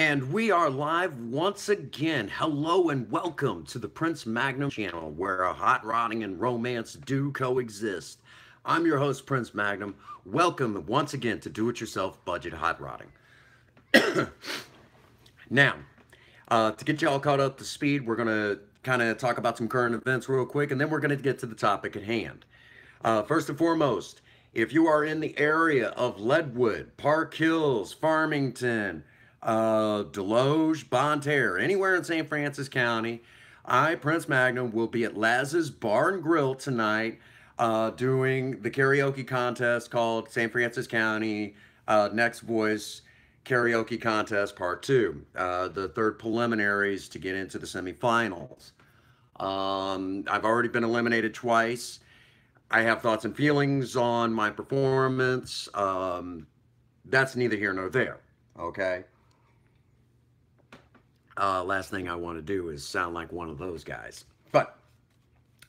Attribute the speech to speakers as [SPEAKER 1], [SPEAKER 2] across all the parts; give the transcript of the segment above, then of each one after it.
[SPEAKER 1] And we are live once again. Hello and welcome to the Prince Magnum channel where hot rodding and romance do coexist. I'm your host, Prince Magnum. Welcome once again to Do It Yourself Budget Hot Rodding. Now, to get you all caught up to speed, we're going to kind of talk about some current events real quick, and then we're going to get to the topic at hand. First and foremost, if you are in the area of Leadwood, Park Hills, Farmington, Deloge, Bonne Terre, anywhere in St. Francis County, I, Prince Magnum, will be at Laz's Bar and Grill tonight doing the karaoke contest called St. Francis County Next Voice Karaoke Contest Part 2, the third preliminaries to get into the semifinals. I've already been eliminated twice. I have thoughts and feelings on my performance. That's neither here nor there, okay? Last thing I want to do is sound like one of those guys. But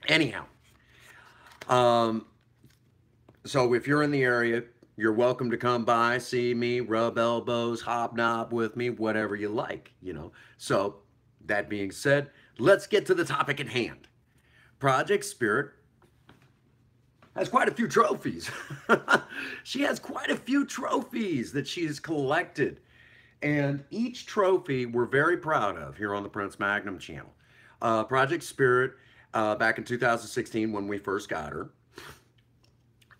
[SPEAKER 1] anyhow, so if you're in the area, you're welcome to come by, see me, rub elbows, hobnob with me, whatever you like, you know. So that being said, let's get to the topic at hand. Project Spirit has quite a few trophies. She has quite a few trophies that she has collected. And each trophy we're very proud of here on the Prince Magnum channel. Project Spirit, back in 2016 when we first got her.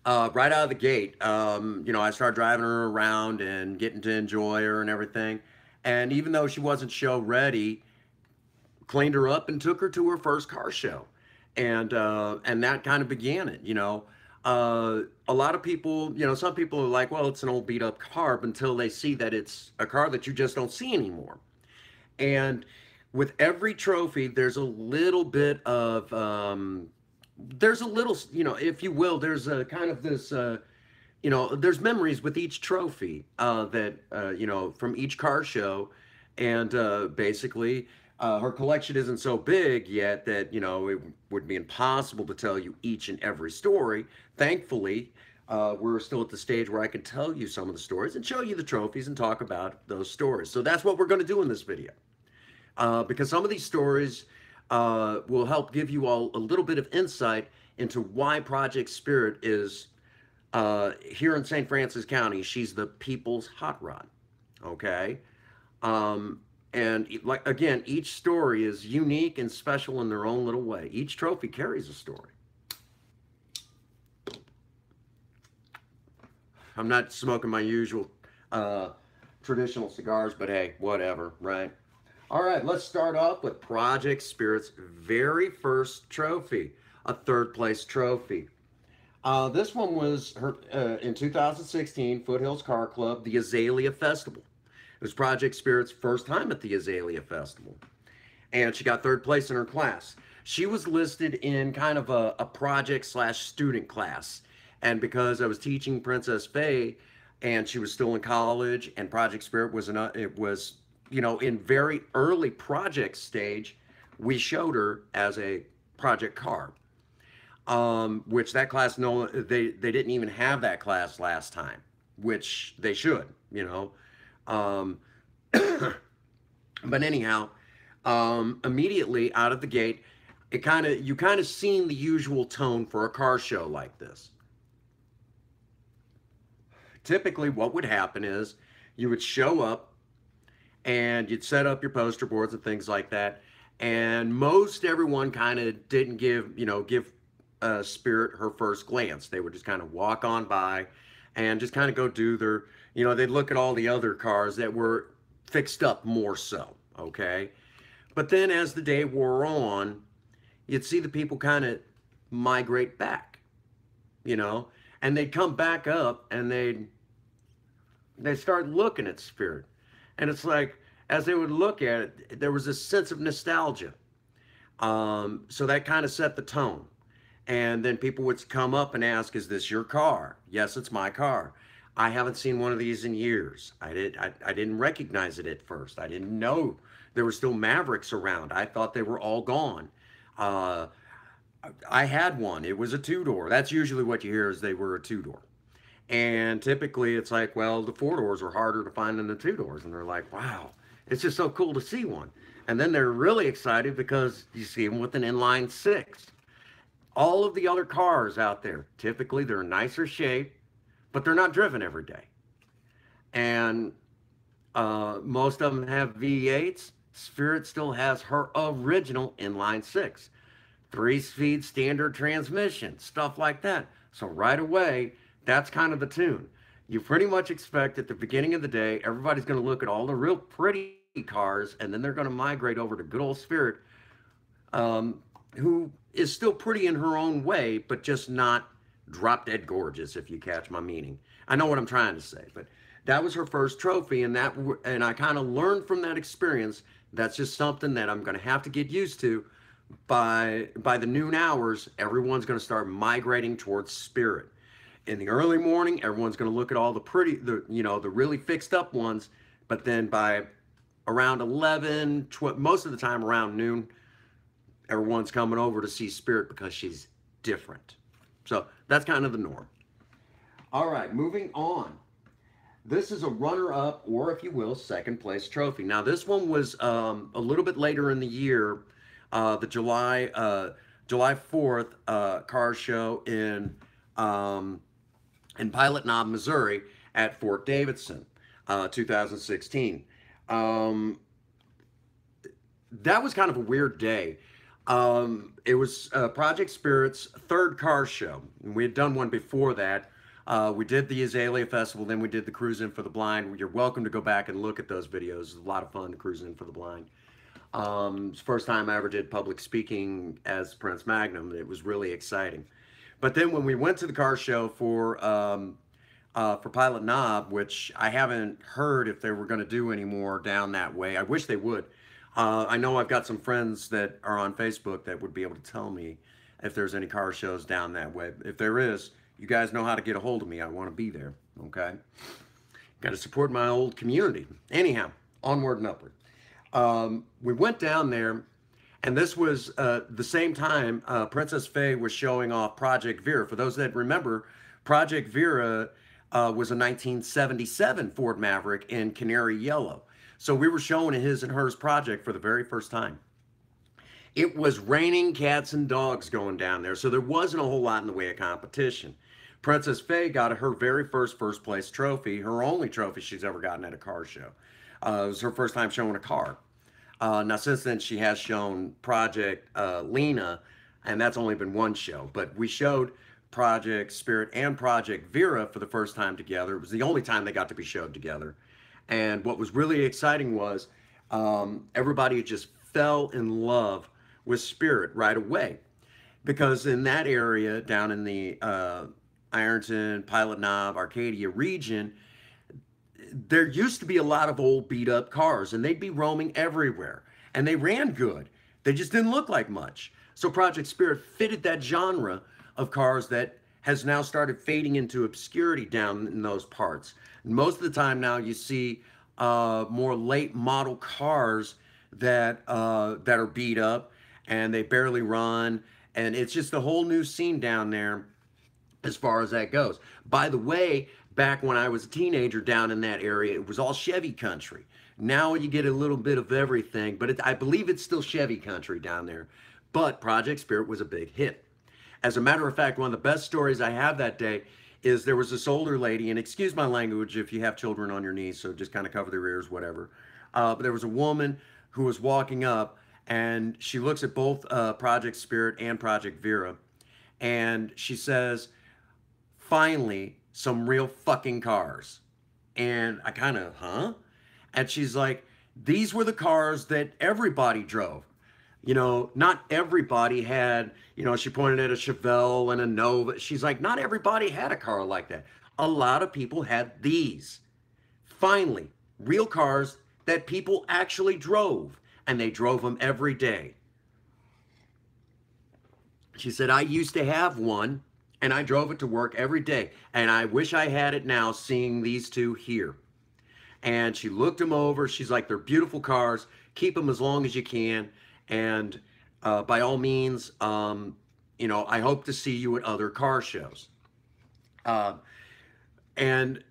[SPEAKER 1] Right out of the gate, I started driving her around and getting to enjoy her and everything. And even though she wasn't show ready, cleaned her up and took her to her first car show. And that kind of began it, you know. A lot of people, you know, some people are like, well, it's an old beat up car until they see that it's a car that you just don't see anymore. And with every trophy, there's a little bit of, there's a little, you know, if you will, there's a kind of this, there's memories with each trophy that, from each car show. And basically, her collection isn't so big yet that, it would be impossible to tell you each and every story. Thankfully, we're still at the stage where I can tell you some of the stories and show you the trophies and talk about those stories. So that's what we're going to do in this video. Because some of these stories will help give you all a little bit of insight into why Project Spirit is here in St. Francis County. She's the people's hot rod, okay? And like, again, each story is unique and special in their own little way. Each trophy carries a story. I'm not smoking my usual traditional cigars, but hey, whatever, right? All right, let's start off with Project Spirit's very first trophy, a third place trophy. This one was her in 2016, Foothills Car Club, the Azalea Festival. It was Project Spirit's first time at the Azalea Festival. And she got third place in her class. She was listed in kind of a project/student class. And because I was teaching Princess Faye and she was still in college and Project Spirit was in very early project stage, we showed her as a project car. Which that class, no, they didn't even have that class last time, which they should, you know. But anyhow, immediately out of the gate, you kind of seen the usual tone for a car show like this. Typically what would happen is you would show up and you'd set up your poster boards and things like that. And most everyone kind of didn't give Spirit her first glance. They would just kind of walk on by and just kind of go do their, they'd look at all the other cars that were fixed up more so, okay? But then as the day wore on, you'd see the people kind of migrate back, and they'd come back up and they'd start looking at Spirit. And it's like, as they would look at it, there was a sense of nostalgia. So that kind of set the tone. And then people would come up and ask, is this your car? Yes, it's my car. I haven't seen one of these in years. I didn't recognize it at first. I didn't know there were still Mavericks around. I thought they were all gone. I had one. It was a two-door. That's usually what you hear, is they were a two-door. And typically it's like, well, the four doors are harder to find than the two doors. And they're like, wow, It's just so cool to see one. And then they're really excited because you see them with an inline six. All of the other cars out there, typically they're nicer shape, but they're not driven every day. And most of them have V8s. Spirit still has her original inline six, 3-speed standard transmission, stuff like that. So right away, that's kind of the tune. You pretty much expect at the beginning of the day, everybody's going to look at all the real pretty cars, and then they're going to migrate over to good old Spirit, who is still pretty in her own way, but just not drop dead gorgeous, if you catch my meaning. I know what I'm trying to say, but that was her first trophy, and I kind of learned from that experience. That's just something that I'm going to have to get used to. By the noon hours, everyone's going to start migrating towards Spirit. In the early morning, everyone's going to look at all the pretty, the really fixed up ones, but then by around 11, most of the time around noon, everyone's coming over to see Spirit because she's different. So that's kind of the norm. All right, moving on. This is a runner-up, or if you will, second place trophy. Now, this one was a little bit later in the year, the July 4th car show in Pilot Knob, Missouri, at Fort Davidson, 2016. That was kind of a weird day. It was Project Spirit's third car show. And we had done one before that. We did the Azalea Festival, then we did the Cruise In for the Blind. You're welcome to go back and look at those videos. It's a lot of fun to cruise in for the blind. It's the first time I ever did public speaking as Prince Magnum. It was really exciting. But then when we went to the car show for Pilot Knob, which I haven't heard if they were going to do anymore down that way. I wish they would. I know I've got some friends that are on Facebook that would be able to tell me if there's any car shows down that way. If there is, you guys know how to get a hold of me. I want to be there, okay? Got to support my old community. Anyhow, onward and upward. We went down there, and this was the same time Princess Faye was showing off Project Vera. For those that remember, Project Vera was a 1977 Ford Maverick in canary yellow. So we were showing a his and hers project for the very first time. It was raining cats and dogs going down there, so there wasn't a whole lot in the way of competition. Princess Faye got her very first place trophy, her only trophy she's ever gotten at a car show. It was her first time showing a car. Now, since then, she has shown Project Lena, and that's only been one show. But we showed Project Spirit and Project Vera for the first time together. It was the only time they got to be showed together. And what was really exciting was everybody just fell in love with Spirit right away. Because in that area, down in the Ironton, Pilot Knob, Arcadia region, there used to be a lot of old beat up cars, and they'd be roaming everywhere, and they ran good. They just didn't look like much. So Project Spirit fitted that genre of cars that has now started fading into obscurity down in those parts. And most of the time now you see more late model cars that are beat up and they barely run, and it's just a whole new scene down there as far as that goes. By the way, back when I was a teenager down in that area, it was all Chevy country. Now you get a little bit of everything, but I believe it's still Chevy country down there. But Project Spirit was a big hit. As a matter of fact, one of the best stories I have that day is there was this older lady, and excuse my language if you have children on your knees, so just kind of cover their ears, whatever. But there was a woman who was walking up, and she looks at both Project Spirit and Project Vera, and she says, "Finally, some real fucking cars." And I kind of, huh? And she's like, "These were the cars that everybody drove. You know, not everybody had," you know, she pointed at a Chevelle and a Nova. She's like, "Not everybody had a car like that. A lot of people had these. Finally, real cars that people actually drove, and they drove them every day." She said, "I used to have one, and I drove it to work every day, and I wish I had it now seeing these two here." And she looked them over. She's like, "They're beautiful cars. Keep them as long as you can. And by all means, you know, I hope to see you at other car shows." And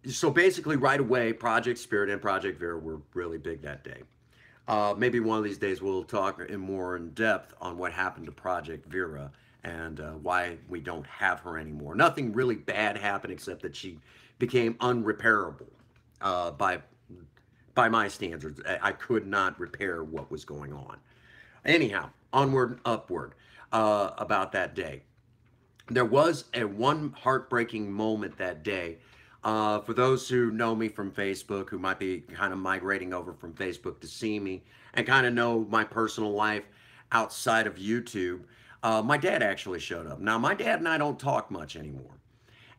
[SPEAKER 1] So basically, right away, Project Spirit and Project Vera were really big that day. Maybe one of these days we'll talk in more in depth on what happened to Project Vera and why we don't have her anymore. Nothing really bad happened except that she became unrepairable by my standards. I could not repair what was going on. Anyhow, onward and upward about that day. There was a one heartbreaking moment that day. For those who know me from Facebook, who might be kind of migrating over from Facebook to see me and kind of know my personal life outside of YouTube, my dad actually showed up. Now, my dad and I don't talk much anymore.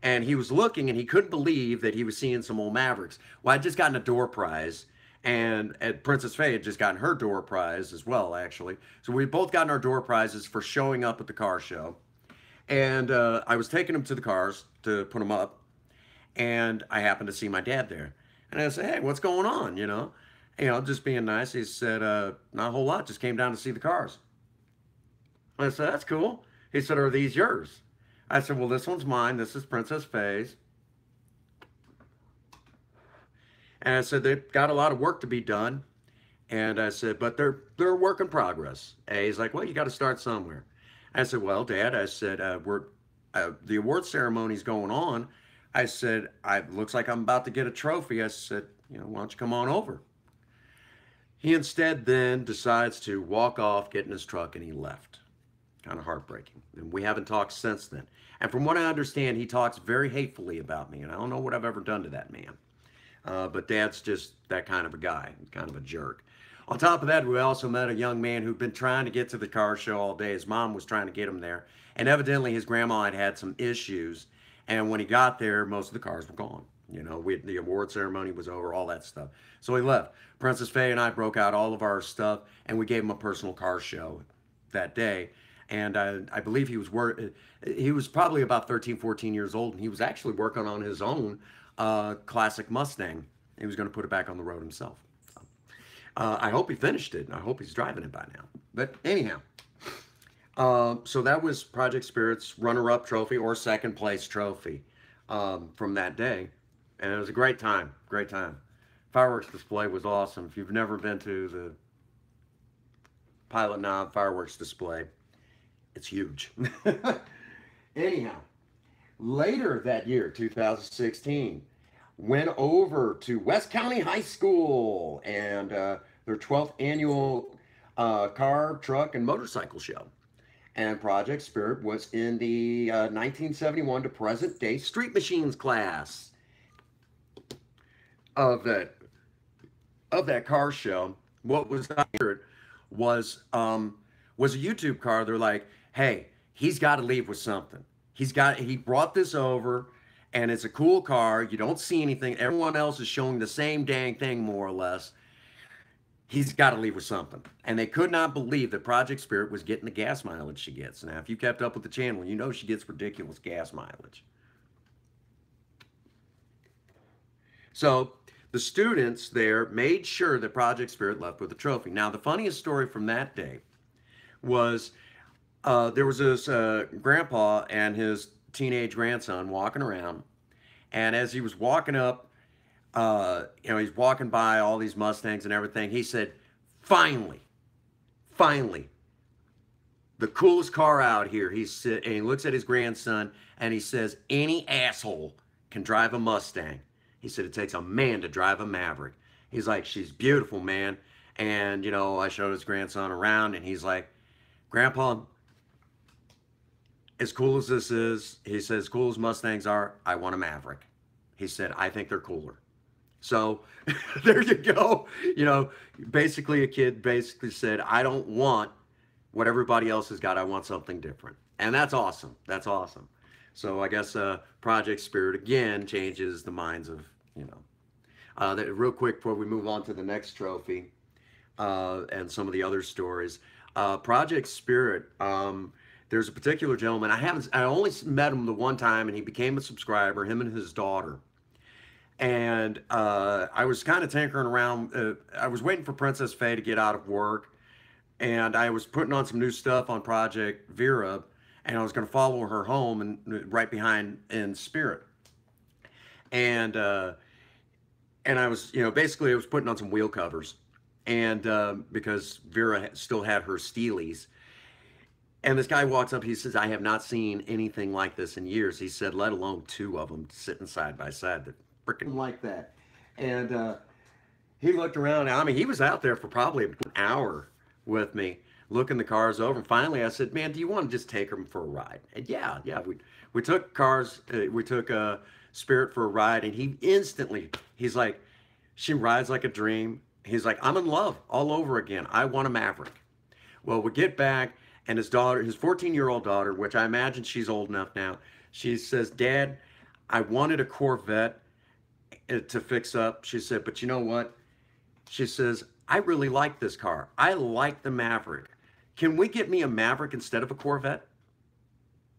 [SPEAKER 1] And he was looking and he couldn't believe that he was seeing some old Mavericks. Well, I'd just gotten a door prize, and Princess Faye had just gotten her door prize as well, actually. So we both gotten our door prizes for showing up at the car show. And I was taking them to the cars to put them up, and I happened to see my dad there. And I said, "Hey, what's going on?" Just being nice. He said, "Not a whole lot. Just came down to see the cars." I said, "That's cool." He said, "Are these yours?" I said, "Well, this one's mine. This is Princess Faye's." And I said, "They've got a lot of work to be done." And I said, "But they're a work in progress." And he's like, "Well, you got to start somewhere." I said, "Well, Dad," I said, the award ceremony's going on. I said, looks like I'm about to get a trophy." I said, "Why don't you come on over?" He instead then decides to walk off, get in his truck, and he left. Kind of heartbreaking. And we haven't talked since then. And from what I understand, he talks very hatefully about me, and I don't know what I've ever done to that man. But Dad's just that kind of a guy, kind of a jerk. On top of that, we also met a young man who'd been trying to get to the car show all day. His mom was trying to get him there. And evidently his grandma had had some issues. And when he got there, most of the cars were gone. The award ceremony was over, all that stuff. So he left. Princess Faye and I broke out all of our stuff, and we gave him a personal car show that day. And I believe he was probably about 13, 14 years old, and he was actually working on his own classic Mustang. He was going to put it back on the road himself. I hope he finished it, and I hope he's driving it by now. But anyhow, so that was Project Spirit's runner-up trophy or second place trophy from that day. And it was a great time, great time. Fireworks display was awesome. If you've never been to the Pilot Knob fireworks display, it's huge. Anyhow, later that year, 2016, went over to West County High School and their 12th annual car, truck, and motorcycle show. And Project Spirit was in the 1971 to present day street machines class of that car show. What was here was a YouTube car. They're like, "Hey, he's got to leave with something. He brought this over, and it's a cool car. You don't see anything. Everyone else is showing the same dang thing, more or less. He's got to leave with something." And they could not believe that Project Spirit was getting the gas mileage she gets. Now, if you kept up with the channel, you know she gets ridiculous gas mileage. So the students there made sure that Project Spirit left with a trophy. Now, the funniest story from that day was there was this grandpa and his teenage grandson walking around. And as he was walking up, he's walking by all these Mustangs and everything. He said, finally, the coolest car out here." And he looks at his grandson and he says, "Any asshole can drive a Mustang." He said, "It takes a man to drive a Maverick." He's like, "She's beautiful, man." And, I showed his grandson around and he's like, "Grandpa, as cool as this is," he says, "as cool as Mustangs are, I want a Maverick." He said, "I think they're cooler." So there you go. Basically a kid basically said, "I don't want what everybody else has got. I want something different." And that's awesome. That's awesome. So I guess Project Spirit again changes the minds of, real quick before we move on to the next trophy and some of the other stories. Project Spirit, there's a particular gentleman. I only met him the one time, and he became a subscriber, him and his daughter. And I was kind of tinkering around. I was waiting for Princess Faye to get out of work, and I was putting on some new stuff on Project Vera, and I was going to follow her home and right behind in Spirit. and I was, basically I was putting on some wheel covers, and because Vera still had her Steelies, and this guy walks up, he says, "I have not seen anything like this in years." He said, "Let alone two of them sitting side by side. They're freaking like that." And he looked around. I mean, he was out there for probably an hour with me, looking the cars over. And finally, I said, "Man, do you want to just take them for a ride?" And yeah, we took cars. We took Spirit for a ride, and he's like, "She rides like a dream." He's like, "I'm in love all over again. I want a Maverick." Well, we get back, and his daughter, his 14-year-old daughter, which I imagine she's old enough now, she says, "Dad, I wanted a Corvette to fix up." She said, "But you know what?" She says, "I really like this car. I like the Maverick. Can we get me a Maverick instead of a Corvette?"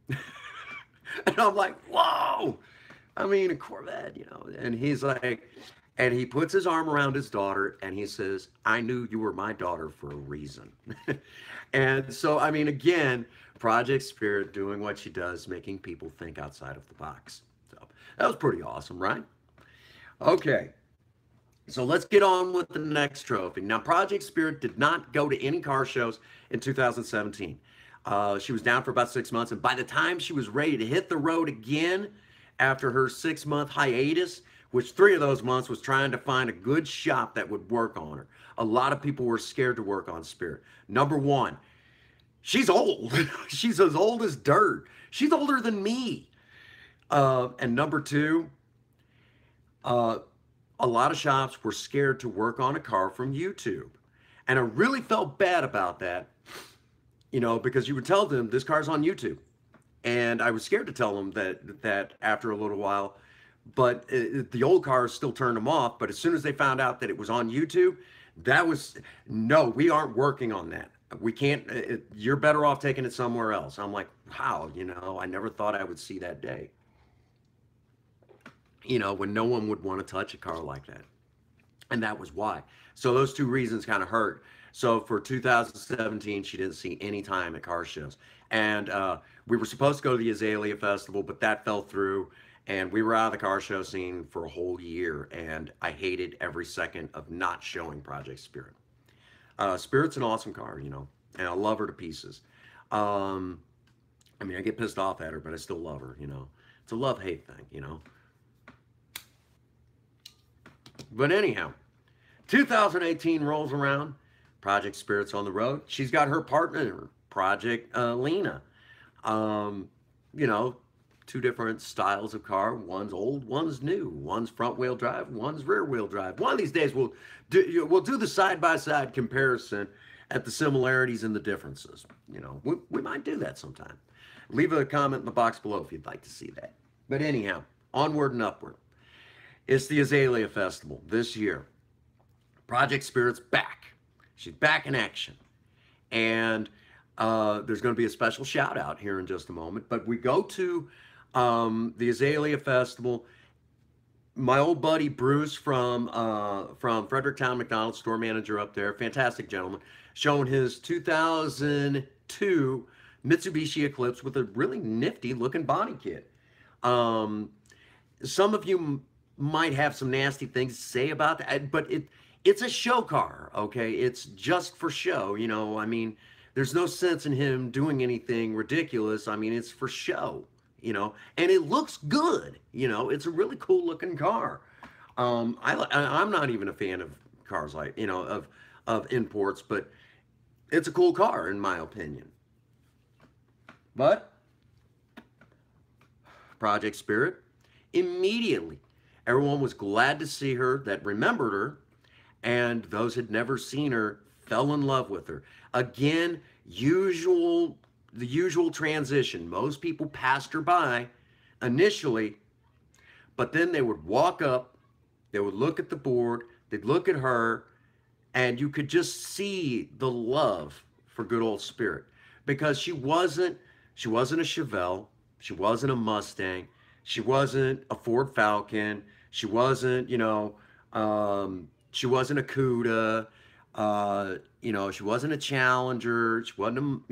[SPEAKER 1] And I'm like, "Whoa!" I mean, a Corvette. And he's like, and he puts his arm around his daughter and he says, "I knew you were my daughter for a reason." And so, I mean, again, Project Spirit doing what she does, making people think outside of the box. So that was pretty awesome, right? Okay. So let's get on with the next trophy. Now, Project Spirit did not go to any car shows in 2017. She was down for about 6 months, and by the time she was ready to hit the road again after her 6-month hiatus, which 3 of those months was trying to find a good shop that would work on her. A lot of people were scared to work on Spirit. Number one, she's old. She's as old as dirt. She's older than me. And number two, uh, a lot of shops were scared to work on a car from YouTube. And I really felt bad about that, because you would tell them this car's on YouTube. And I was scared to tell them that after a little while, but the old cars still turned them off. But as soon as they found out that it was on YouTube, that was no, we aren't working on that. We can't, you're better off taking it somewhere else. I'm like, wow, I never thought I would see that day, when no one would want to touch a car like that. And that was why. So those two reasons kind of hurt. So for 2017, she didn't see any time at car shows. And we were supposed to go to the Azalea Festival, but that fell through. And we were out of the car show scene for a whole year. And I hated every second of not showing Project Spirit. Spirit's an awesome car, and I love her to pieces. Um, I mean, I get pissed off at her, but I still love her. It's a love-hate thing. But anyhow, 2018 rolls around. Project Spirit's on the road. She's got her partner, Project Lena. Um, you know, two different styles of car. One's old, one's new. One's front wheel drive, one's rear wheel drive. One of these days we'll do the side by side comparison at the similarities and the differences. We might do that sometime. Leave a comment in the box below if you'd like to see that. But anyhow, onward and upward. It's the Azalea Festival this year. Project Spirit's back. She's back in action. And there's going to be a special shout out here in just a moment. But we go to the Azalea Festival. My old buddy Bruce from Fredericktown McDonald's, store manager up there, fantastic gentleman, showing his 2002 Mitsubishi Eclipse with a really nifty looking body kit. Some of you might have some nasty things to say about that, but it's a show car, okay? It's just for show, I mean, there's no sense in him doing anything ridiculous. I mean, it's for show, and it looks good, it's a really cool looking car. I'm not even a fan of cars like, of imports, but it's a cool car in my opinion. But Project Spirit, immediately, everyone was glad to see her that remembered her, and those had never seen her fell in love with her. Again, the usual transition. Most people passed her by initially, but then they would walk up, they would look at the board, they'd look at her, and you could just see the love for good old Spirit, because she wasn't a Chevelle, she wasn't a Mustang, she wasn't a Ford Falcon, she wasn't, she wasn't a Cuda, she wasn't a Challenger, she wasn't,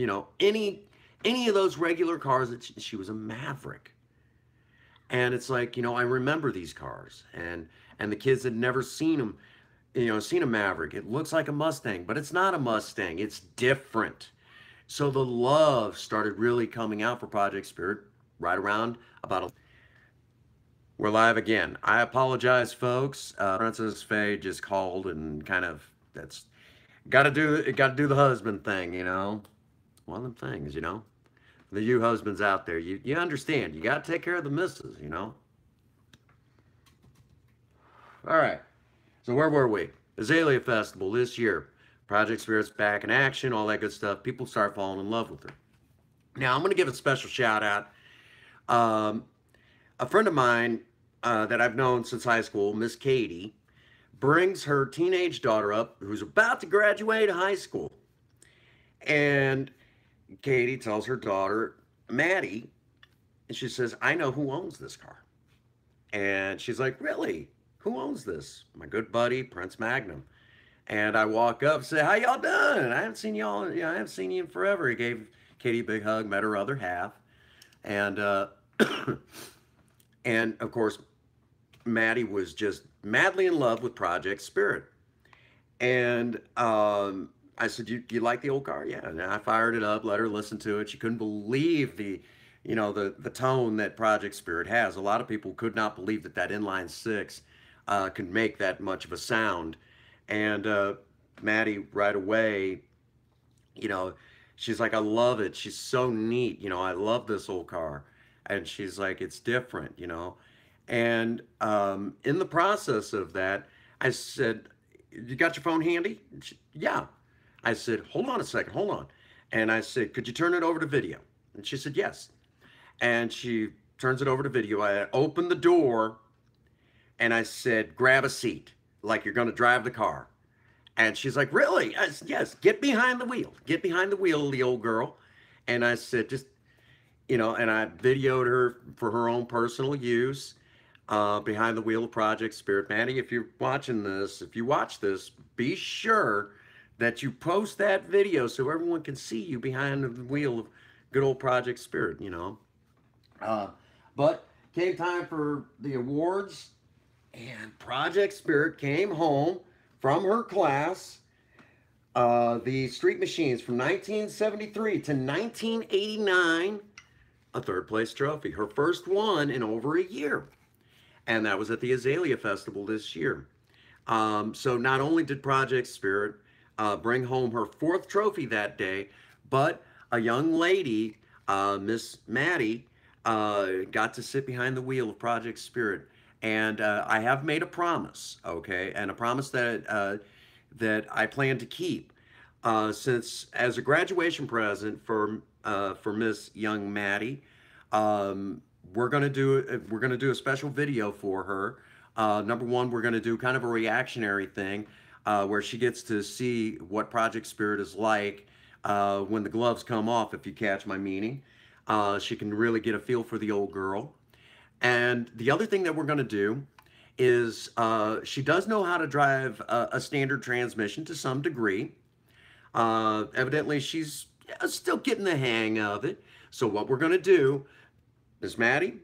[SPEAKER 1] any of those regular cars. She was a Maverick. And it's like, I remember these cars, and the kids had never seen them, seen a Maverick. It looks like a Mustang, but it's not a Mustang. It's different. So the love started really coming out for Project Spirit right around about. We're live again. I apologize, folks. Princess Faye just called and kind of that's got to do the husband thing, One of them things. The you husbands out there, you understand. You got to take care of the missus. All right. So where were we? Azalea Festival this year. Project Spirit's back in action, all that good stuff. People start falling in love with her. Now, I'm going to give a special shout out. A friend of mine that I've known since high school, Miss Katie, brings her teenage daughter up who's about to graduate high school. And Katie tells her daughter, Maddie, and she says, I know who owns this car. And she's like, really? Who owns this? My good buddy, Prince Magnum. And I walk up and say, how y'all doing? I haven't seen y'all, I haven't seen you in forever. He gave Katie a big hug, met her other half. And, and of course, Maddie was just madly in love with Project Spirit. And I said, you like the old car? Yeah. And I fired it up, let her listen to it. She couldn't believe the tone that Project Spirit has. A lot of people could not believe that inline six could make that much of a sound. And Maddie right away, she's like, I love it. She's so neat. I love this old car. And she's like, it's different. And in the process of that, I said, you got your phone handy? Yeah. I said, hold on a second, hold on. And I said, could you turn it over to video? And she said, yes. And she turns it over to video. I opened the door and I said, grab a seat, like you're going to drive the car. And she's like, really? I said, yes, get behind the wheel. Get behind the wheel, the old girl. And I said, just, and I videoed her for her own personal use. Behind the wheel of Project Spirit. Maddie, if you're watching this, if you watch this, be sure that you post that video so everyone can see you behind the wheel of good old Project Spirit, But came time for the awards, and Project Spirit came home from her class, the Street Machines from 1973 to 1989, a third place trophy, her first one in over a year. And that was at the Azalea Festival this year. So not only did Project Spirit bring home her fourth trophy that day, but a young lady, Miss Maddie, got to sit behind the wheel of Project Spirit. And I have made a promise, okay, and a promise that I plan to keep. Since as a graduation present for Miss Young Maddie, we're gonna do a special video for her. Number one, we're gonna do kind of a reactionary thing where she gets to see what Project Spirit is like when the gloves come off, if you catch my meaning. She can really get a feel for the old girl. And the other thing that we're gonna do is she does know how to drive a standard transmission to some degree. Evidently, she's still getting the hang of it. So what we're gonna do, Miss Maddie,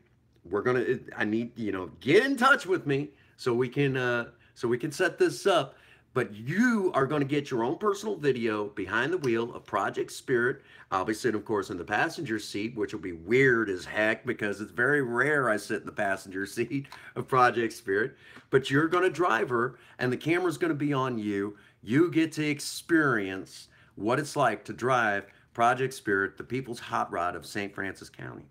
[SPEAKER 1] I need, get in touch with me so we can set this up. But you are going to get your own personal video behind the wheel of Project Spirit. I'll be sitting, of course, in the passenger seat, which will be weird as heck because it's very rare I sit in the passenger seat of Project Spirit. But you're going to drive her, and the camera's going to be on you. You get to experience what it's like to drive Project Spirit, the people's hot rod of St. Francis County.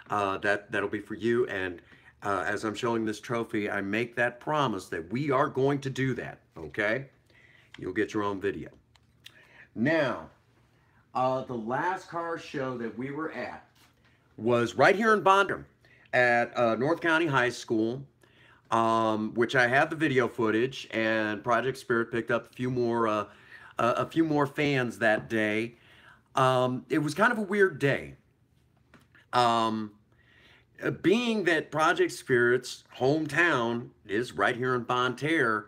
[SPEAKER 1] That'll be for you. And as I'm showing this trophy, I make that promise that we are going to do that, okay? You'll get your own video. Now, the last car show that we were at was right here in Bondurant at North County High School, which I have the video footage, and Project Spirit picked up a few more fans that day. It was kind of a weird day. Being that Project Spirit's hometown is right here in Bonne Terre,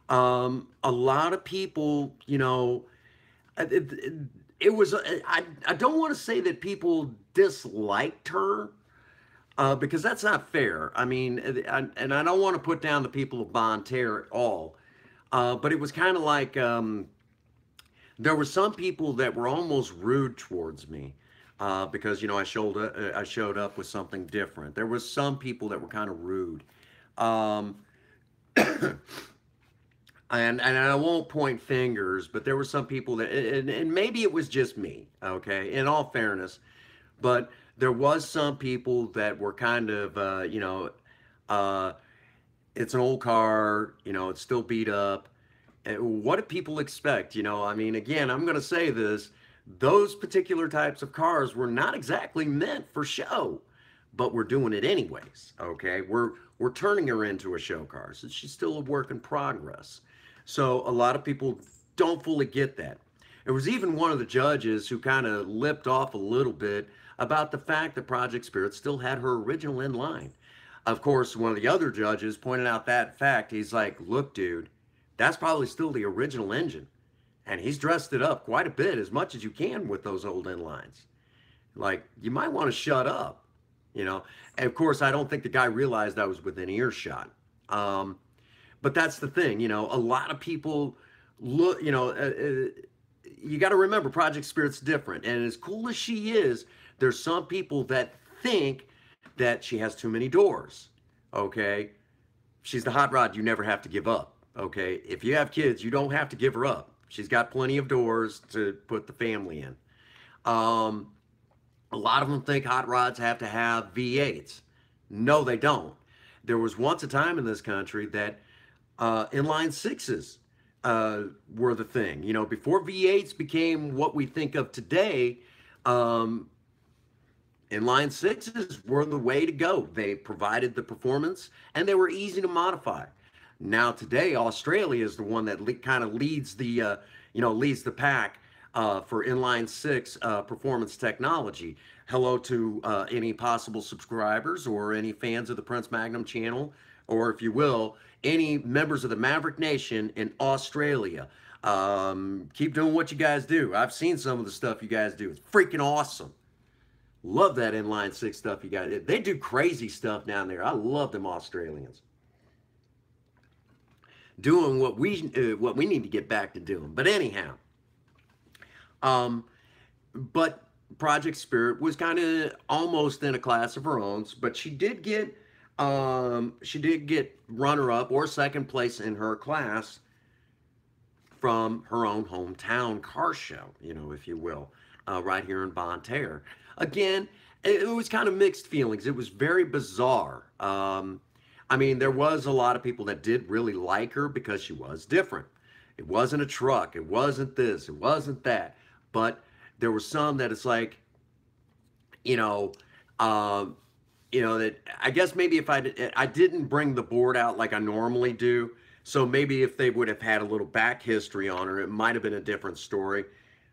[SPEAKER 1] a lot of people, it was, I don't want to say that people disliked her, because that's not fair. I mean, and I don't want to put down the people of Bonne Terre at all, but it was kind of like there were some people that were almost rude towards me because I showed up with something different. There was some people that were kind of rude. Um, and I won't point fingers, but there were some people that, and maybe it was just me, okay, in all fairness, but there was some people that were kind of, uh, it's an old car, it's still beat up. What do people expect? I mean, again, I'm going to say this, those particular types of cars were not exactly meant for show, but we're doing it anyways, okay? We're turning her into a show car, so she's still a work in progress. So a lot of people don't fully get that. There was even one of the judges who kind of lipped off a little bit about the fact that Project Spirit still had her original in line. Of course, one of the other judges pointed out that fact. He's like, look, dude, that's probably still the original engine. And he's dressed it up quite a bit, as much as you can with those old inlines. Like, you might want to shut up, you know? And of course, I don't think the guy realized I was within earshot. But that's the thing, a lot of people look, you got to remember Project Spirit's different. And as cool as she is, there's some people that think that she has too many doors. Okay. She's the hot rod you never have to give up. Okay. If you have kids, you don't have to give her up. She's got plenty of doors to put the family in. Um, a lot of them think hot rods have to have V8s. No, they don't. There was once a time in this country that inline sixes were the thing. Before V8s became what we think of today, um, inline sixes were the way to go. They provided the performance and they were easy to modify. Now today, Australia is the one that kind of leads leads the pack for inline six performance technology. Hello to any possible subscribers or any fans of the Prince Magnum channel, or if you will, any members of the Maverick Nation in Australia. Keep doing what you guys do. I've seen some of the stuff you guys do. It's freaking awesome. Love that inline six stuff you guys. They do crazy stuff down there. I love them Australians. Doing what we need to get back to doing. But anyhow, but Project Spirit was kind of almost in a class of her own, but she did get runner up or second place in her class from her own hometown car show, if you will, right here in Bonne Terre. Again, it was kind of mixed feelings. It was very bizarre. I mean, there was a lot of people that did really like her because she was different. It wasn't a truck. It wasn't this. It wasn't that. But there were some that it's like, that I guess maybe if I didn't bring the board out like I normally do. So maybe if they would have had a little back history on her, it might have been a different story.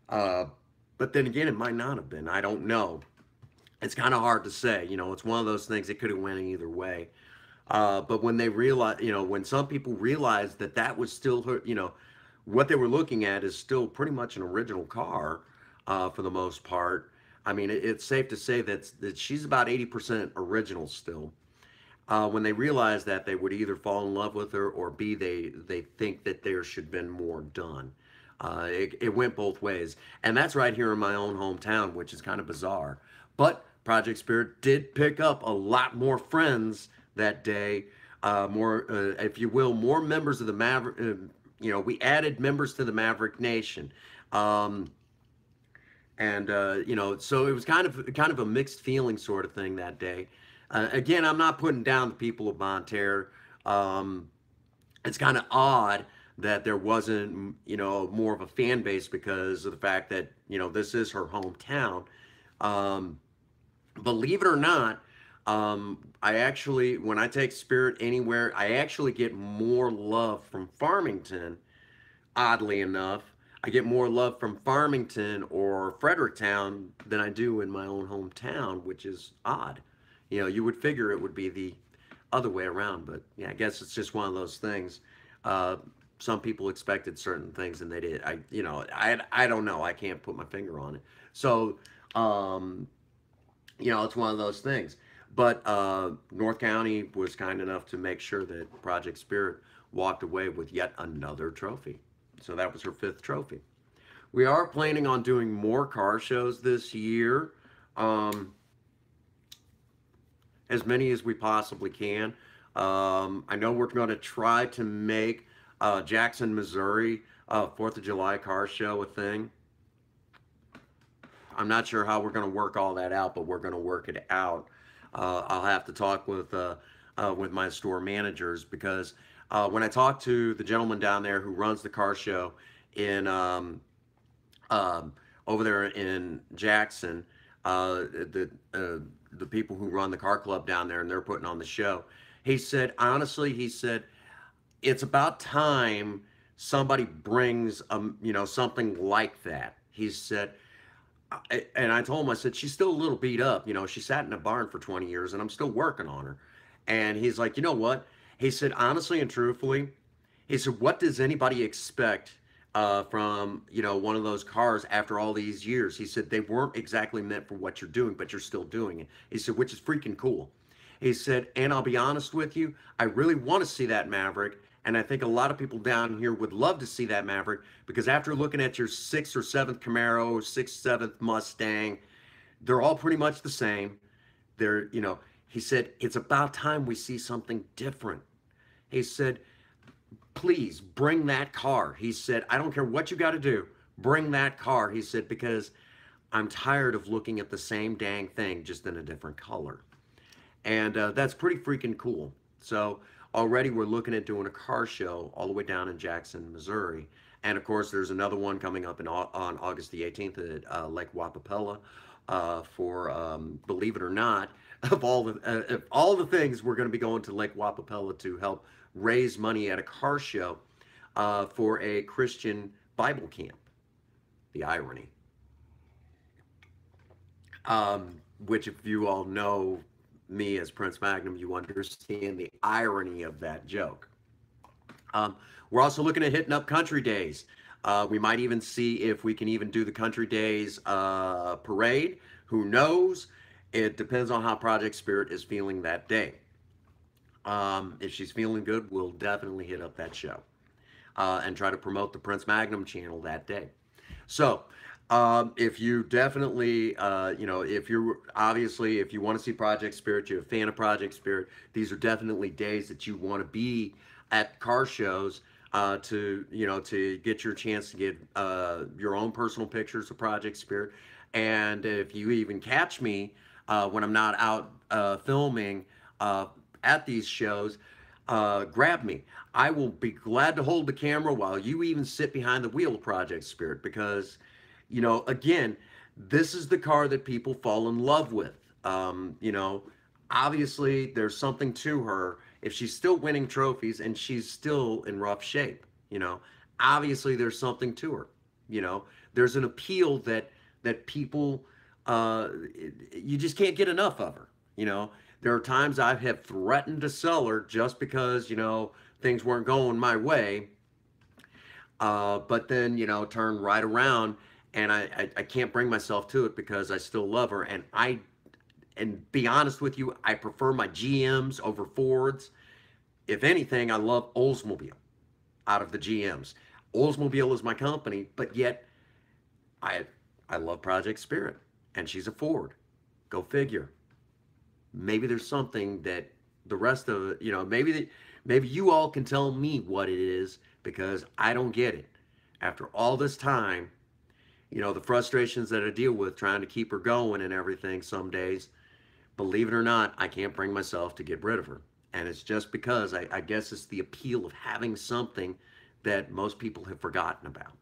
[SPEAKER 1] But then again, it might not have been. I don't know. It's kind of hard to say. It's one of those things that could have went either way. But when they realize, when some people realized that that was still her, what they were looking at is still pretty much an original car for the most part. I mean, it's safe to say that she's about 80% original still. When they realized that, they would either fall in love with her or B, they think that there should have been more done. It went both ways. And that's right here in my own hometown, which is kind of bizarre. But Project Spirit did pick up a lot more friends that day, more, if you will, more members of the Maverick. We added members to the Maverick Nation, so it was kind of a mixed feeling sort of thing that day. Again, I'm not putting down the people of Bonne Terre. It's kind of odd that there wasn't, more of a fan base because of the fact that this is her hometown. Believe it or not. I actually, when I take Spirit anywhere, I actually get more love from Farmington. Oddly enough, I get more love from Farmington or Fredericktown than I do in my own hometown, which is odd. You would figure it would be the other way around, but yeah, I guess it's just one of those things. Some people expected certain things and they did. I don't know. I can't put my finger on it. So, it's one of those things. But North County was kind enough to make sure that Project Spirit walked away with yet another trophy. So that was her 5th trophy. We are planning on doing more car shows this year, as many as we possibly can. I know we're going to try to make Jackson, Missouri, 4th of July car show a thing. I'm not sure how we're going to work all that out, but we're going to work it out. I'll have to talk with my store managers, because when I talked to the gentleman down there who runs the car show in over there in Jackson, the people who run the car club down there, and they're putting on the show. He said, honestly, he said, it's about time somebody brings something like that. He said, and I told him, I said, she's still a little beat up. She sat in a barn for 20 years and I'm still working on her. And he's like, you know what? He said, honestly and truthfully, he said, what does anybody expect from, one of those cars after all these years? He said, they weren't exactly meant for what you're doing, but you're still doing it. He said, which is freaking cool. He said, and I'll be honest with you, I really want to see that Maverick. And I think a lot of people down here would love to see that Maverick, because after looking at your 6th or 7th Camaro, 6th, 7th Mustang, they're all pretty much the same. He said, it's about time we see something different. He said, please bring that car. He said, I don't care what you got to do, bring that car. He said, because I'm tired of looking at the same dang thing, just in a different color. And that's pretty freaking cool. So already we're looking at doing a car show all the way down in Jackson, Missouri. And of course, there's another one coming up on August the 18th at Lake Wappapella for, believe it or not, of all the things, we're going to be going to Lake Wappapella to help raise money at a car show for a Christian Bible camp. The irony. Which, if you all know me as Prince Magnum, you understand the irony of that joke. We're also looking at hitting up Country Days. We might even see if we can even do the Country Days parade. Who knows? It depends on how Project Spirit is feeling that day. If she's feeling good, we'll definitely hit up that show and try to promote the Prince Magnum channel that day. So if you definitely, if you want to see Project Spirit, you're a fan of Project Spirit, these are definitely days that you want to be at car shows to get your chance to get your own personal pictures of Project Spirit. And if you even catch me when I'm not out filming at these shows, grab me. I will be glad to hold the camera while you even sit behind the wheel of Project Spirit, because again, this is the car that people fall in love with. Obviously there's something to her. If she's still winning trophies and she's still in rough shape, obviously there's something to her. There's an appeal that people, you just can't get enough of her. There are times I have threatened to sell her just because, things weren't going my way. But then, turn right around, and I can't bring myself to it because I still love her. And be honest with you, I prefer my GMs over Fords. If anything, I love Oldsmobile out of the GMs. Oldsmobile is my company, but yet I love Project Spirit, and she's a Ford. Go figure. Maybe there's something that the rest of it, maybe you all can tell me what it is, because I don't get it. After all this time, the frustrations that I deal with trying to keep her going and everything, some days, believe it or not, I can't bring myself to get rid of her. And it's just because I guess it's the appeal of having something that most people have forgotten about.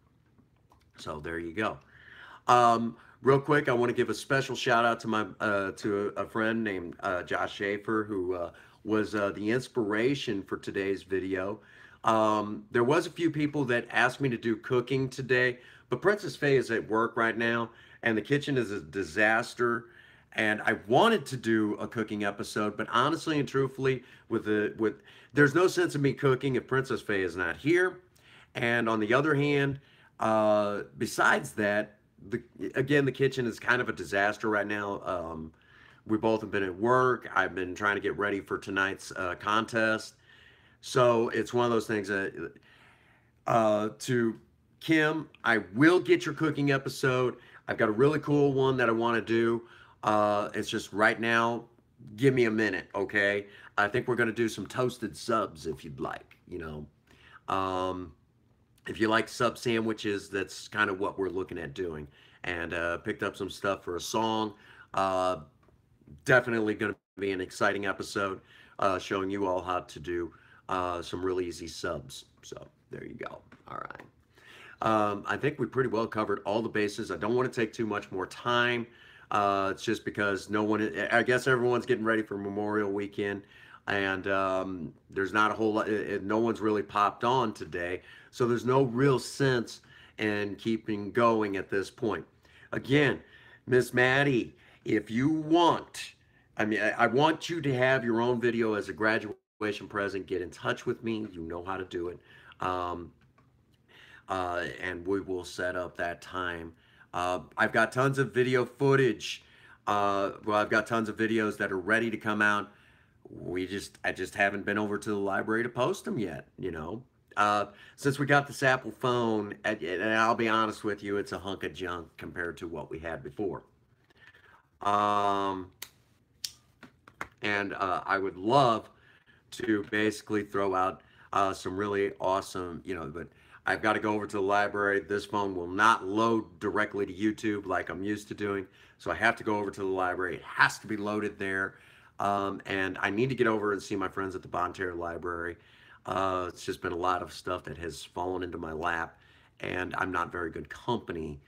[SPEAKER 1] So there you go. Real quick, I want to give a special shout out to my to a friend named Josh Schaefer, who was the inspiration for today's video. There was a few people that asked me to do cooking today, but Princess Faye is at work right now, and the kitchen is a disaster. And I wanted to do a cooking episode, but honestly and truthfully, there's no sense in me cooking if Princess Faye is not here. And on the other hand, besides that, again, the kitchen is kind of a disaster right now. We both have been at work. I've been trying to get ready for tonight's contest. So it's one of those things that to Kim, I will get your cooking episode. I've got a really cool one that I want to do. It's just right now, give me a minute, okay? I think we're going to do some toasted subs if you'd like, you know. If you like sub sandwiches, that's kind of what we're looking at doing. And picked up some stuff for a song. Uh, Definitely going to be an exciting episode showing you all how to do some really easy subs. So there you go. All right. I think we pretty well covered all the bases. I don't want to take too much more time. It's just because no one, I guess everyone's getting ready for Memorial Weekend, and there's not a whole lot, no one's really popped on today. So there's no real sense in keeping going at this point. Again, Miss Maddie, if you want, I mean, I want you to have your own video as a graduation present. Get in touch with me. You know how to do it. Um, and we will set up that time. I've got tons of video footage. Well, I've got tons of videos that are ready to come out. I just haven't been over to the library to post them yet, you know. Since we got this Apple phone, and I'll be honest with you, it's a hunk of junk compared to what we had before. Um, and I would love to basically throw out some really awesome, you know, but I've got to go over to the library. This phone will not load directly to YouTube like I'm used to doing. So I have to go over to the library. It has to be loaded there. And I need to get over and see my friends at the Bonne Terre Library. It's just been a lot of stuff that has fallen into my lap, and I'm not very good company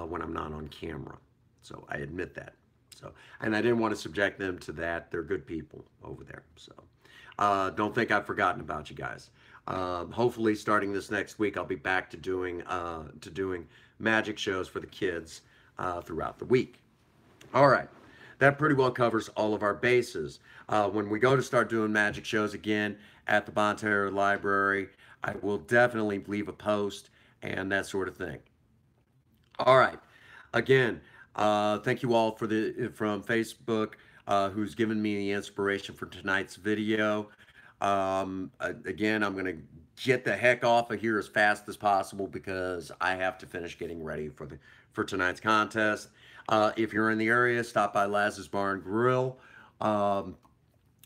[SPEAKER 1] when I'm not on camera. So I admit that. So, and I didn't want to subject them to that. They're good people over there. So don't think I've forgotten about you guys. Hopefully, starting this next week, I'll be back to doing magic shows for the kids throughout the week. All right, that pretty well covers all of our bases. When we go to start doing magic shows again at the Bonne Terre Library, I will definitely leave a post and that sort of thing. All right, again, thank you all from Facebook who's given me the inspiration for tonight's video. Again, I'm gonna get the heck off of here as fast as possible because I have to finish getting ready for tonight's contest. If you're in the area, stop by Laz's Bar and Grill, and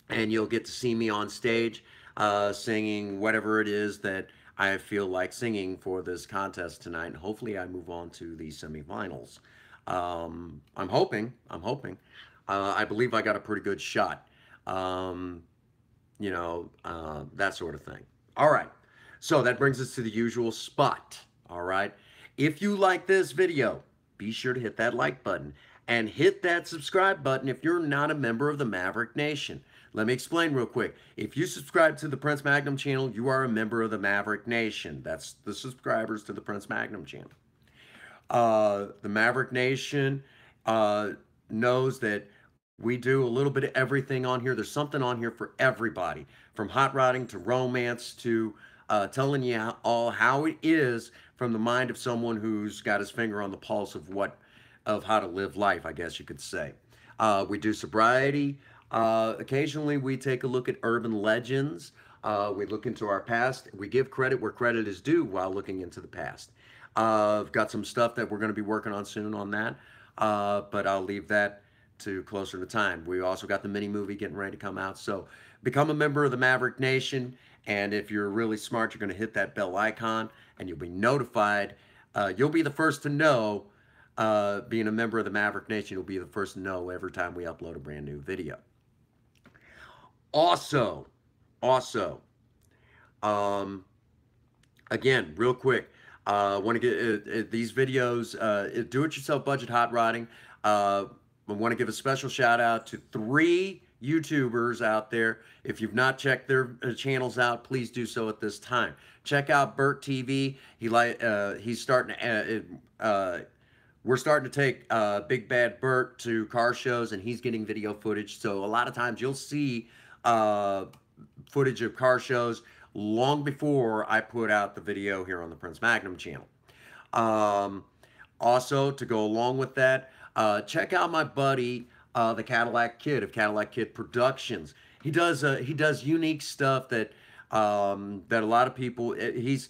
[SPEAKER 1] you'll get to see me on stage singing whatever it is that I feel like singing for this contest tonight. And hopefully, I move on to the semifinals. I'm hoping. I believe I got a pretty good shot. You know, that sort of thing. All right. So that brings us to the usual spot. All right. If you like this video, be sure to hit that like button and hit that subscribe button if you're not a member of the Maverick Nation. Let me explain real quick. If you subscribe to the Prince Magnum channel, you are a member of the Maverick Nation. That's the subscribers to the Prince Magnum channel. The Maverick Nation knows that we do a little bit of everything on here. There's something on here for everybody, from hot rodding to romance to telling you all how it is from the mind of someone who's got his finger on the pulse of how to live life, I guess you could say. We do sobriety. Occasionally, we take a look at urban legends. We look into our past. We give credit where credit is due while looking into the past. I've got some stuff that we're going to be working on soon on that, but I'll leave that to closer to time. We also got the mini movie getting ready to come out. So become a member of the Maverick Nation, and if you're really smart, you're going to hit that bell icon, and you'll be notified. You'll be the first to know. Being a member of the Maverick Nation, you'll be the first to know every time we upload a brand new video. Also, again, real quick, want to get these videos, do-it-yourself budget hot rodding. I want to give a special shout out to 3 YouTubers out there. If you've not checked their channels out, please do so at this time. Check out Bert TV. He's starting to, we're starting to take Big Bad Bert to car shows, and he's getting video footage. So a lot of times you'll see footage of car shows long before I put out the video here on the Prince Magnum channel. Also, to go along with that, check out my buddy the Cadillac Kid of Cadillac Kid Productions. He does unique stuff that that a lot of people. He's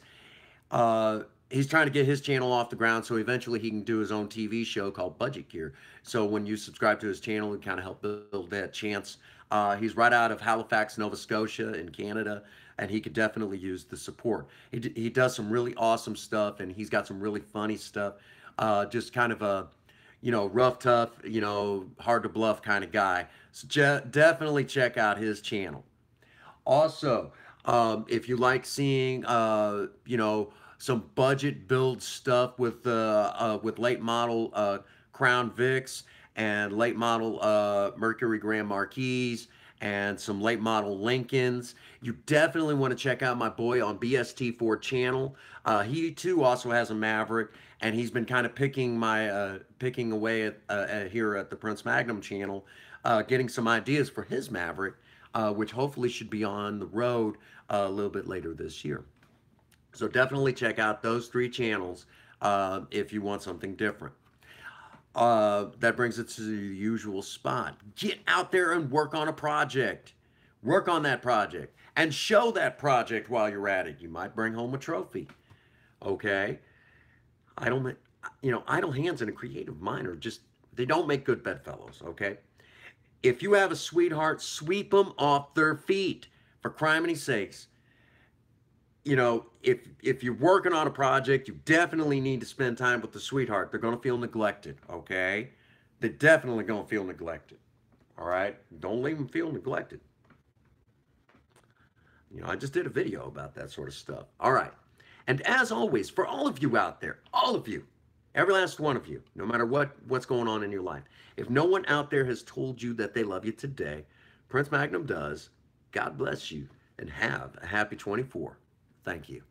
[SPEAKER 1] trying to get his channel off the ground so eventually he can do his own TV show called Budget Gear. So when you subscribe to his channel, it kind of help build that chance. He's right out of Halifax, Nova Scotia in Canada, and he could definitely use the support. He does some really awesome stuff, and he's got some really funny stuff. Just kind of a, you know, rough, tough, you know, hard to bluff kind of guy. So definitely check out his channel. Also, if you like seeing, you know, some budget build stuff with late model Crown Vics and late model Mercury Grand Marquis and some late model Lincolns, you definitely want to check out my boy on BST4 channel. He too also has a Maverick, and he's been kind of picking away at here at the Prince Magnum channel, getting some ideas for his Maverick, which hopefully should be on the road a little bit later this year. So definitely check out those 3 channels if you want something different. That brings it to the usual spot. Get out there and work on a project. Work on that project and show that project while you're at it. You might bring home a trophy. Okay? Idle hands and a creative mind are just, they don't make good bedfellows, okay? If you have a sweetheart, sweep them off their feet, for criminy sakes. You know, if you're working on a project, you definitely need to spend time with the sweetheart. They're going to feel neglected, okay? They're definitely going to feel neglected, all right? Don't leave them feel neglected. You know, I just did a video about that sort of stuff. All right. And as always, for all of you out there, all of you, every last one of you, no matter what's going on in your life, if no one out there has told you that they love you today, Prince Magnum does. God bless you, and have a happy 24. Thank you.